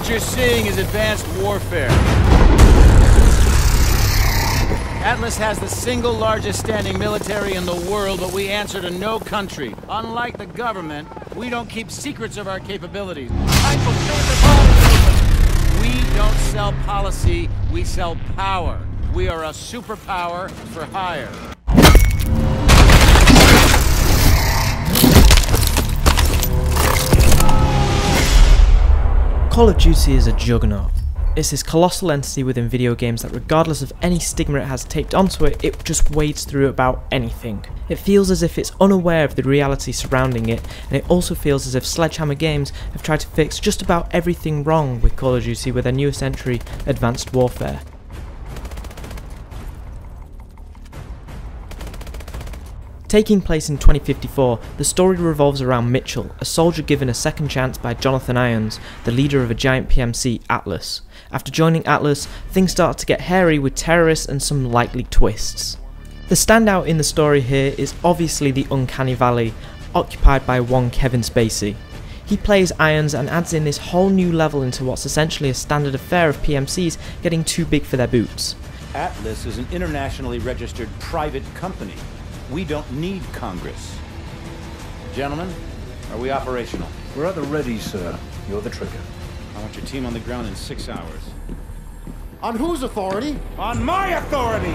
What you're seeing is advanced warfare. Atlas has the single largest standing military in the world, but we answer to no country. Unlike the government, we don't keep secrets of our capabilities. We don't sell policy, we sell power. We are a superpower for hire. Call of Duty is a juggernaut. It's this colossal entity within video games that, regardless of any stigma it has taped onto it, it just wades through about anything. It feels as if it's unaware of the reality surrounding it, and it also feels as if Sledgehammer Games have tried to fix just about everything wrong with Call of Duty with their newest entry, Advanced Warfare. Taking place in 2054, the story revolves around Mitchell, a soldier given a second chance by Jonathan Irons, the leader of a giant PMC, Atlas. After joining Atlas, things start to get hairy with terrorists and some likely twists. The standout in the story here is obviously the Uncanny Valley, occupied by one Kevin Spacey. He plays Irons and adds in this whole new level into what's essentially a standard affair of PMCs getting too big for their boots. Atlas is an internationally registered private company. We don't need Congress. Gentlemen, are we operational? We're at the ready, sir. You're the trigger. I want your team on the ground in 6 hours. On whose authority? On my authority!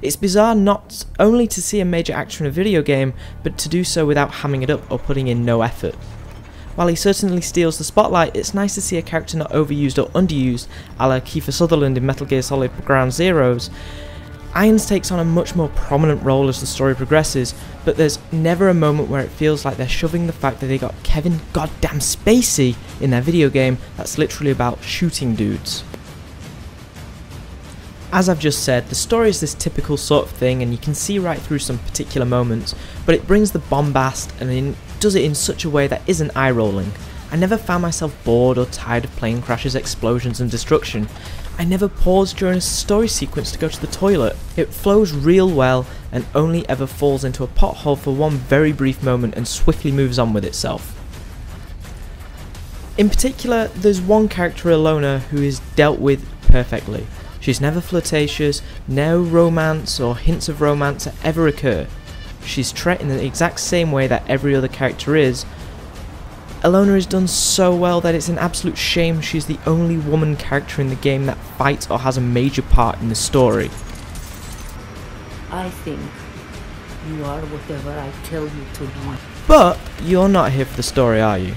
It's bizarre not only to see a major actor in a video game, but to do so without hamming it up or putting in no effort. While he certainly steals the spotlight, it's nice to see a character not overused or underused, a la Kiefer Sutherland in Metal Gear Solid Ground Zeroes. Irons takes on a much more prominent role as the story progresses, but there's never a moment where it feels like they're shoving the fact that they got Kevin goddamn Spacey in their video game that's literally about shooting dudes. As I've just said, the story is this typical sort of thing and you can see right through some particular moments, but it brings the bombast and does it in such a way that isn't eye-rolling. I never found myself bored or tired of plane crashes, explosions and destruction. I never paused during a story sequence to go to the toilet. It flows real well and only ever falls into a pothole for one very brief moment and swiftly moves on with itself. In particular, there's one character, Alona, who is dealt with perfectly. She's never flirtatious, no romance or hints of romance ever occur. She's treated in the exact same way that every other character is. Alona is done so well that it's an absolute shame she's the only woman character in the game that fights or has a major part in the story. I think you are whatever I tell you to be. But you're not here for the story, are you?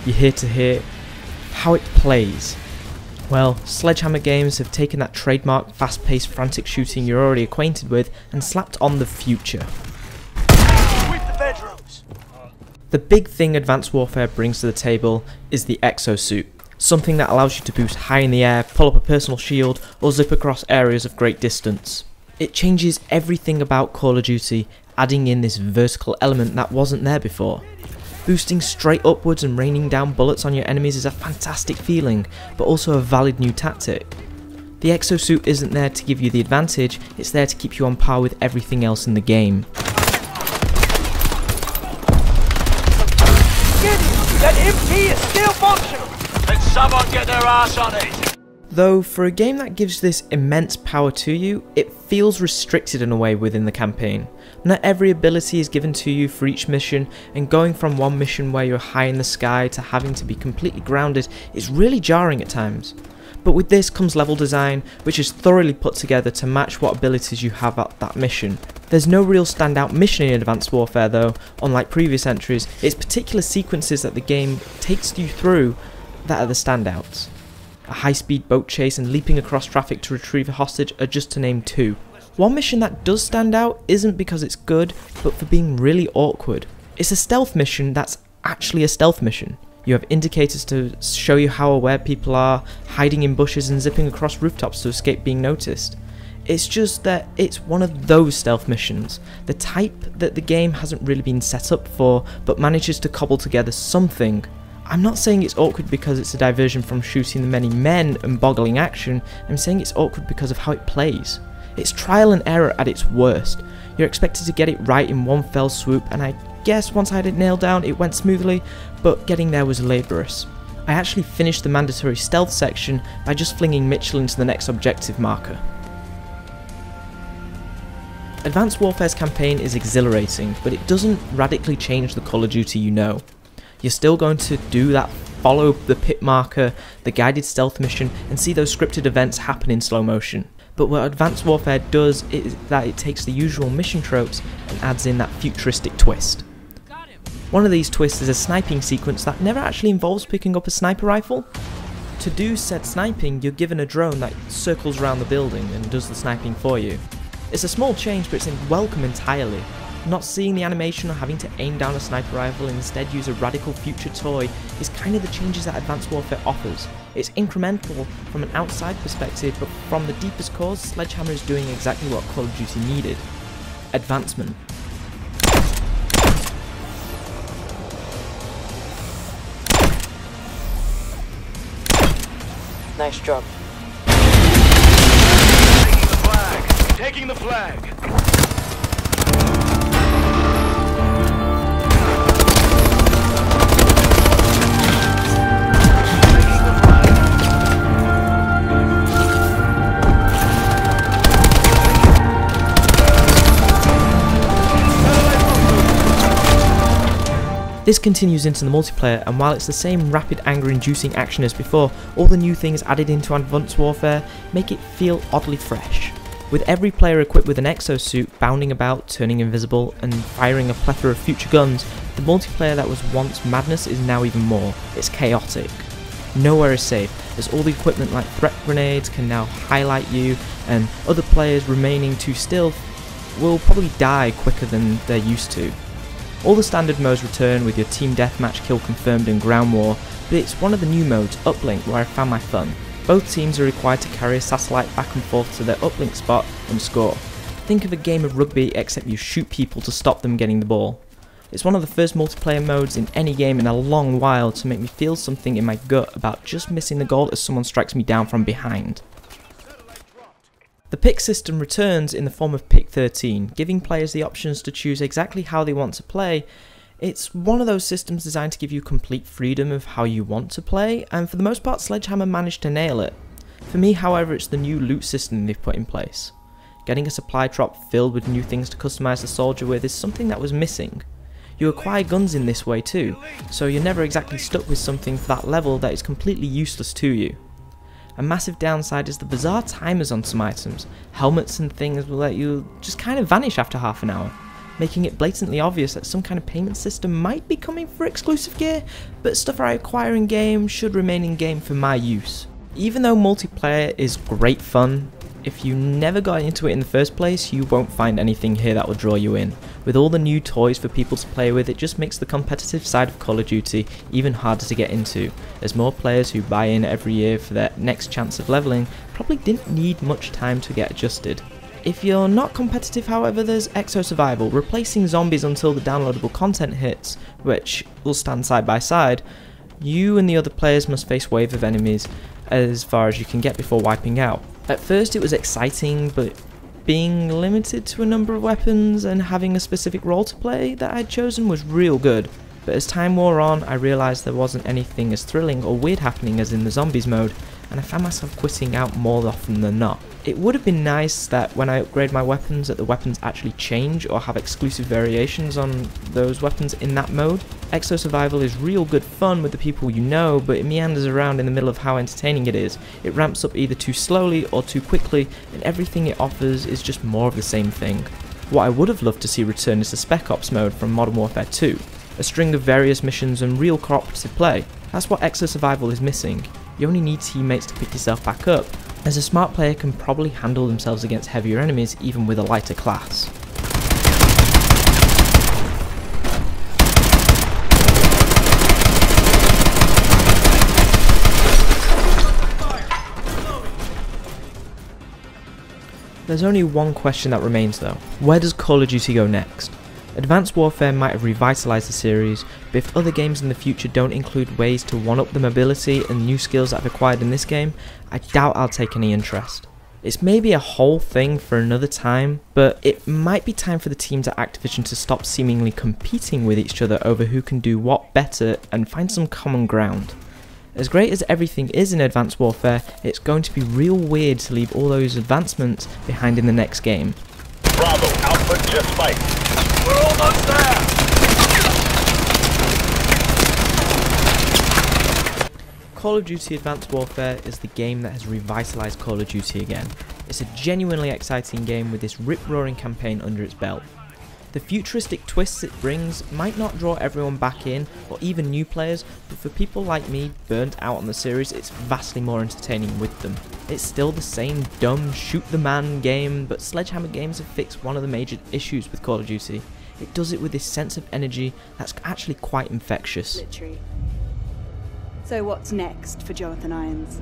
You're here to hear how it plays. Well, Sledgehammer Games have taken that trademark fast-paced frantic shooting you're already acquainted with and slapped on the future. The big thing Advanced Warfare brings to the table is the exosuit, something that allows you to boost high in the air, pull up a personal shield, or zip across areas of great distance. It changes everything about Call of Duty, adding in this vertical element that wasn't there before. Boosting straight upwards and raining down bullets on your enemies is a fantastic feeling, but also a valid new tactic. The exosuit isn't there to give you the advantage, it's there to keep you on par with everything else in the game. That MP is still functional! Let someone get their ass on it! Though, for a game that gives this immense power to you, it feels restricted in a way within the campaign. Not every ability is given to you for each mission, and going from one mission where you're high in the sky to having to be completely grounded is really jarring at times. But with this comes level design, which is thoroughly put together to match what abilities you have at that mission. There's no real standout mission in Advanced Warfare though, unlike previous entries. It's particular sequences that the game takes you through that are the standouts. A high-speed boat chase and leaping across traffic to retrieve a hostage are just to name two. One mission that does stand out isn't because it's good, but for being really awkward. It's a stealth mission that's actually a stealth mission. You have indicators to show you how aware people are, hiding in bushes and zipping across rooftops to escape being noticed. It's just that it's one of those stealth missions, the type that the game hasn't really been set up for, but manages to cobble together something. I'm not saying it's awkward because it's a diversion from shooting the many men and boggling action, I'm saying it's awkward because of how it plays. It's trial and error at its worst. You're expected to get it right in one fell swoop, and I guess once I had it nailed down it went smoothly, but getting there was laborious. I actually finished the mandatory stealth section by just flinging Mitchell into the next objective marker. Advanced Warfare's campaign is exhilarating, but it doesn't radically change the Call of Duty you know. You're still going to do that follow the pit marker, the guided stealth mission, and see those scripted events happen in slow motion. But what Advanced Warfare does is that it takes the usual mission tropes and adds in that futuristic twist. One of these twists is a sniping sequence that never actually involves picking up a sniper rifle. To do said sniping, you're given a drone that circles around the building and does the sniping for you. It's a small change, but it's welcome entirely. Not seeing the animation or having to aim down a sniper rifle and instead use a radical future toy is kind of the changes that Advanced Warfare offers. It's incremental from an outside perspective, but from the deepest cause, Sledgehammer is doing exactly what Call of Duty needed. Advancement. Nice job. Taking the flag. This continues into the multiplayer, and while it's the same rapid anger-inducing action as before, all the new things added into Advanced Warfare make it feel oddly fresh. With every player equipped with an exosuit, bounding about, turning invisible, and firing a plethora of future guns, the multiplayer that was once madness is now even more. It's chaotic. Nowhere is safe, as all the equipment like threat grenades can now highlight you, and other players remaining too still will probably die quicker than they're used to. All the standard modes return with your team deathmatch, kill confirmed, and ground war, but it's one of the new modes, Uplink, where I found my fun. Both teams are required to carry a satellite back and forth to their uplink spot and score. Think of a game of rugby except you shoot people to stop them getting the ball. It's one of the first multiplayer modes in any game in a long while to make me feel something in my gut about just missing the goal as someone strikes me down from behind. The pick system returns in the form of Pick 13, giving players the options to choose exactly how they want to play. It's one of those systems designed to give you complete freedom of how you want to play, and for the most part Sledgehammer managed to nail it. For me, however, it's the new loot system they've put in place. Getting a supply drop filled with new things to customise the soldier with is something that was missing. You acquire guns in this way too, so you're never exactly stuck with something for that level that is completely useless to you. A massive downside is the bizarre timers on some items. Helmets and things will let you just kind of vanish after half an hour, making it blatantly obvious that some kind of payment system might be coming for exclusive gear, but stuff I acquire in game should remain in game for my use. Even though multiplayer is great fun, if you never got into it in the first place, you won't find anything here that will draw you in. With all the new toys for people to play with, it just makes the competitive side of Call of Duty even harder to get into, as more players who buy in every year for their next chance of leveling probably didn't need much time to get adjusted. If you're not competitive, however, there's Exo Survival, replacing zombies until the downloadable content hits, which will stand side by side. You and the other players must face a wave of enemies as far as you can get before wiping out. At first it was exciting, but being limited to a number of weapons and having a specific role to play that I'd chosen was real good. But as time wore on, I realised there wasn't anything as thrilling or weird happening as in the zombies mode, and I found myself quitting out more often than not. It would have been nice that when I upgrade my weapons that the weapons actually change or have exclusive variations on those weapons in that mode. Exo Survival is real good fun with the people you know, but it meanders around in the middle of how entertaining it is. It ramps up either too slowly or too quickly, and everything it offers is just more of the same thing. What I would have loved to see return is the Spec Ops mode from Modern Warfare 2, a string of various missions and real cooperative play. That's what Exo Survival is missing. You only need teammates to pick yourself back up, as a smart player can probably handle themselves against heavier enemies even with a lighter class. There's only one question that remains though. Where does Call of Duty go next? Advanced Warfare might have revitalised the series, but if other games in the future don't include ways to one-up the mobility and new skills that I've acquired in this game, I doubt I'll take any interest. It's maybe a whole thing for another time, but it might be time for the teams at Activision to stop seemingly competing with each other over who can do what better and find some common ground. As great as everything is in Advanced Warfare, it's going to be real weird to leave all those advancements behind in the next game. Bravo, output just spiked. We're almost there! Call of Duty Advanced Warfare is the game that has revitalised Call of Duty again. It's a genuinely exciting game with this rip-roaring campaign under its belt. The futuristic twists it brings might not draw everyone back in, or even new players, but for people like me, burnt out on the series, it's vastly more entertaining with them. It's still the same dumb shoot the man game, but Sledgehammer Games have fixed one of the major issues with Call of Duty. It does it with this sense of energy that's actually quite infectious. So what's next for Jonathan Irons?